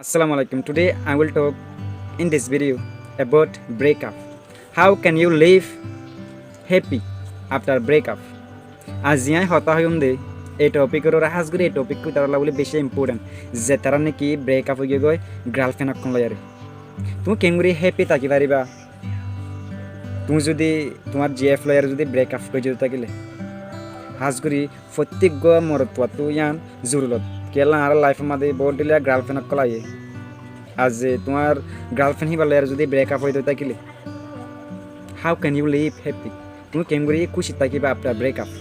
Assalamu alaikum. Today I will talk in this video about breakup. How can you live happy after breakup? আজি I হতা হইম দে এই টপিকের রাহাজ করে এই topic তার বলে বেশি ইম্পর্টেন্ট যে তারা নাকি ব্রেকআপ হয়ে গই গার্লফ্রেন্ড অক্ষণ লয়ারে তুমি কেমগুড়ি হ্যাপি থাকি পারিবা তুমি যদি তোমার জিএফ লয়ার যদি ব্রেকআপ করে যেতে থাকিলে হাজ করি প্রত্যেক মরত তো ইয়ান জরুরত কেলা আর লাইফের মধ্যে বহুত দিলে গার্লফ্রেন্ড কলাইয়ে আজ তোমার গার্লফ্রেন্ড হিবালে যদি ব্রেকআপ হয়ে থাকিলে how can you live happy তুমি কেমগুড়ি খুশি থাকিবা after breakup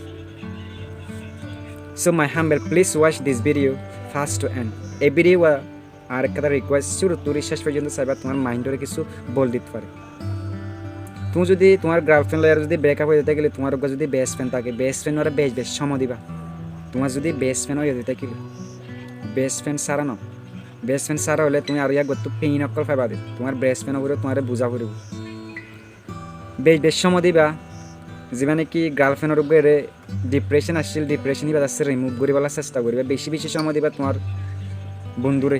So my humble, please watch this video first to end. এই ভিডিও আর একটা রিকোয়েস্ট শুরু তো শেষ পর্যন্ত চাইবা তোমার মাইন্ডরে কিছু বল দিতে পারে তুমি যদি তোমার গার্লফ্রেন্ড লয়ার যদি ব্রেকআপ হয়ে যেতে গেলে তোমার যদি বেস্ট ফ্রেন্ড থাকে বেস্ট ফ্রেন্ড ওরা বেশ সময় দিবা তোমার যদি বেস্ট ফ্রেন্ড হয়ে যেতে গেলে বেস্ট ফ্রেন্ড সারা ন বেস্ট ফ্রেন্ড সারা হলে তুমি আর ইয়া গত পেইন অকল পাইবা দে তোমার বেস্ট ফ্রেন্ড ওপরে তোমার বুঝা করব বেশ সময় দিবা যিমানে কি গার্লফ্রেন্ডের উপরে ডিপ্রেশন আসছিল ডিপ্রেশন হিবা আছে রিমুভ করিবার চেষ্টা করিবা বেশি বেশি সময় দিবা তোমার বন্ধুরে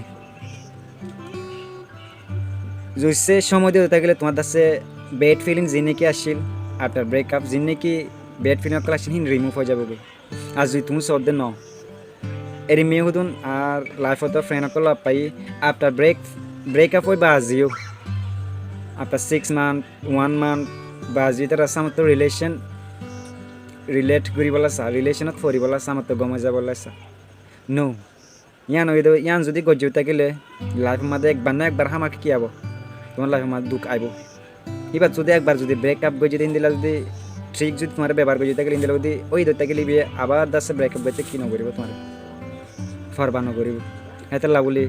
জইছে সময় দিতে থাকলে তোমার কাছে ব্যাড ফিলিং যিনি কি আসছিল আফটার ব্রেকআপ যিনি কি ব্যাড ফিলিং অকল আসছিল হিন রিমুভ হয়ে যাবে আর যদি তুমি সদ ন এরি মেয়ে হদুন আর লাইফত ফ্রেন্ড অকল পাই আফটার ব্রেকআপ হই বা আজিও আফটার 6 মান্থ 1 মান্থ বা যেটা রাস্তামতো রিলেট করিবলা চা রিলেশনত ফরিবলা চামতো গমে যাবলা চা নো ইয়ান হয়ে দেবে ইয়ান যদি গজ্জে থাকিলে লাইফের মধ্যে একবার না একবার আমাকে কি আব তোমার লাইফের মধ্যে দুঃখ আইব এবার যদি একবার যদি ব্রেকআপ গজে দিন দিলা যদি ঠিক যদি তোমার ব্যবহার গজে থাকিলে দিলে যদি ওই ধরতে গেলে বিয়ে আবার দাসে ব্রেকআপ গজে কি নকরিব তোমার ফরবা নকরিব হেতে লাগুলি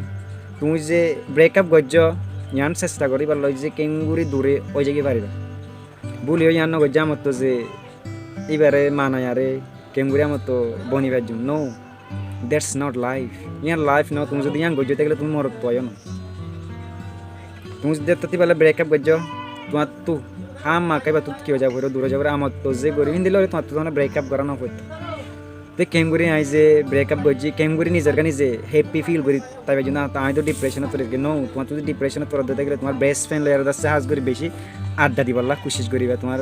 তুমি যে ব্রেকআপ গজ্জ ইয়ান চেষ্টা করিবার লই যে কেঙ্গুরি দূরে ওই জায়গায় পারিবা বলি ওই আন্ন গজ্জা মতো যে এবারে মানায় আরে কেমগুড়ি আমার তো বনিবার জন্য নো দ্যাটস নট লাইফ ইয়ার লাইফ ন তুমি যদি ইয়ান গজ্জতে গেলে তুমি মরত পাই না তুমি যদি তাতে বেলা ব্রেকআপ গজ্জ তোমার তো হাম মাকাইবা তুই কি যাব দূরে যাব আমার তো যে গরি দিলে তোমার তো ব্রেকআপ করা না করতে তো কেমগুড়ি আই যে ব্রেকআপ গজ্জি কেমগুড়ি নিজের গানি যে হ্যাপি ফিল করি তাই জন্য তাই তো ডিপ্রেশনে তোর নো তোমার যদি ডিপ্রেশনে তোর দিতে গেলে তোমার বেস্ট ফ্রেন্ড লেয়ার দাসে হাজ করি বেশি আড্ডা দিবাল্লা কোশিশ করিবা তোমার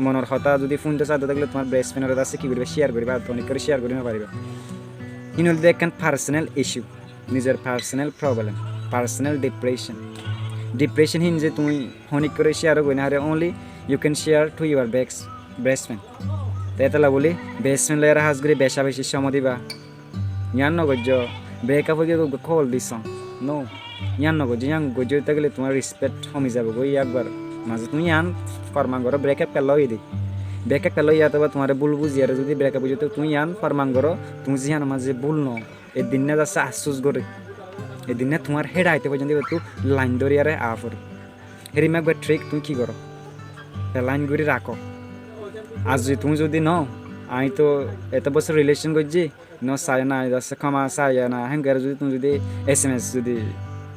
মনের হতা যদি ফোনটা চাইতে থাকলে তোমার বেস্ট ফ্রেন্ডের কাছে কী করবে শেয়ার করবে আর অনেক করে শেয়ার করে পারিবা ইন হল দেখেন পার্সোনাল ইস্যু নিজের পার্সোনাল প্রবলেম পার্সোনাল ডিপ্রেশন হিন যে তুমি অনেক করে শেয়ারও করি না আরে only you can share to your best friend তাইতলা বলি বেস্ট ফ্রেন্ড লেয়ার হাজ করে বেশা বেশি সময় দিবা ইয়ান নগজ্য ব্রেকআপ হয়ে গিয়ে কল দিস নো ইয়ান নগজ্য ইয়ান গজ্য থাকলে তোমার রেসপেক্ট কমে যাবে গই একবার মাঝে তুমি ইয়ান ফরমাঙ্গর ব্রেকআপ পেলাই দি ব্রেকআপ পেলাই অথবা তোমার ভুল বুঝিয়ারে যদি ব্রেকআপ বুঝি তো তুমি ইয়ান ফরমাঙ্গর তুমি জিয়ান মাঝে ভুল ন এই দিন না যাচ্ছে আফসোস করে এই দিন না তোমার হেড আইতে পর্যন্ত তুই লাইন ধরিয়ারে আফর হেরিম একবার ট্রিক তুমি কি করো লাইন করে রাখো আজ তুমি যদি ন আমি তো এত বছর রিলেশন করছি ন চাই না যাচ্ছে ক্ষমা চাই না হ্যাঁ যদি তুমি যদি SMS যদি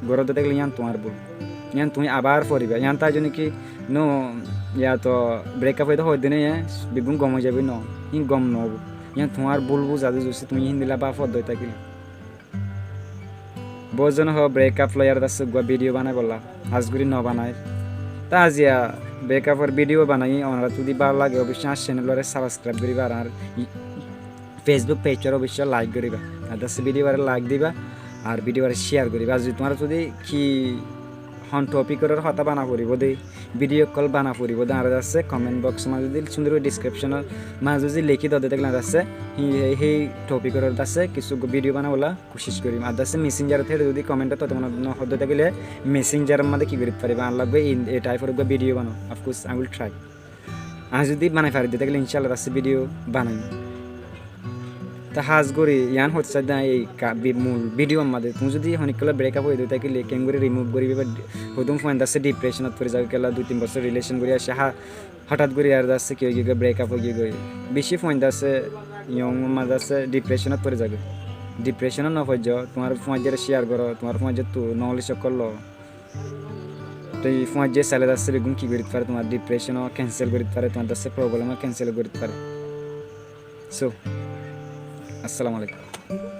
গড়তে থাকলে ইয়ান তোমার ভুল ইয়ান তুমি আবার পড়িবা ইয়ান তাই জন্য কি নো ইয়া তো ব্রেকআপ হয়ে তো হয় দিনে বেগুন গম হয়ে যাবে ন ই গম নহব ইয়ান তোমার বলবো যাতে যদি তুমি হিন্দিলা বা পদ হয়ে থাকিলে বহুজন হ ব্রেকআপ লয়ার আছে ভিডিও বানাই বললা আজগুড়ি ন বানায় তা আজিয়া ব্রেকআপের ভিডিও বানাই ওনারা যদি ভালো লাগে অবশ্যই আর চ্যানেলরে সাবস্ক্রাইব করিবা আর ফেসবুক পেজটার অবশ্যই লাইক করিবা আর ভিডিও লাইক দিবা আর ভিডিও শেয়ার করিবা আর যদি তোমার যদি কি হন টপিকের হতা বানা পড়ব দেই ভিডিও কল বানা পড়ব দে আর আছে কমেন্ট বক্স মাঝে যদি সুন্দর ডিসক্রিপশনের মাঝে যদি লিখি দে দেখলে আছে সেই টপিকের আছে কিছু ভিডিও বানাবলা কোশিশ করিম আর আছে মেসেঞ্জার থেকে যদি কমেন্ট তো তোমার হতে থাকলে মেসেঞ্জারের মধ্যে কি করতে পারিবা আর লাগবে এই টাইপের ভিডিও বানাও অফকোর্স আই উইল ট্রাই আর যদি বানাই পারি দেখলে ইনশাআল্লাহ আছে ভিডিও বানাই তা হাজ করি ইয়ান হচ্ছে না এই মূল ভিডিওর মধ্যে তুমি যদি অনেকগুলো ব্রেকআপ হয়ে দিতে থাকিলে কেন করে রিমুভ করিবে বা হতুম ফোন আছে ডিপ্রেশনত পড়ে যাবে কেলা 2-3 বছর রিলেশন করে আসে হঠাৎ করে আর যাচ্ছে কেউ কেউ ব্রেকআপ হয়ে গিয়ে বেশি ফোন আছে ইয়ং মাঝে আছে ডিপ্রেশনত পড়ে যাবে ডিপ্রেশনও না পর্য তোমার ফোন যে শেয়ার করো তোমার ফোন যে তো নলেজ করলো তো এই ফোন যে চালে যাচ্ছে বেগুন কী করতে পারে তোমার ডিপ্রেশনও ক্যান্সেল করতে পারে তোমার কাছে প্রবলেমও ক্যান্সেল করতে পারে সো আসসালামু আলাইকুম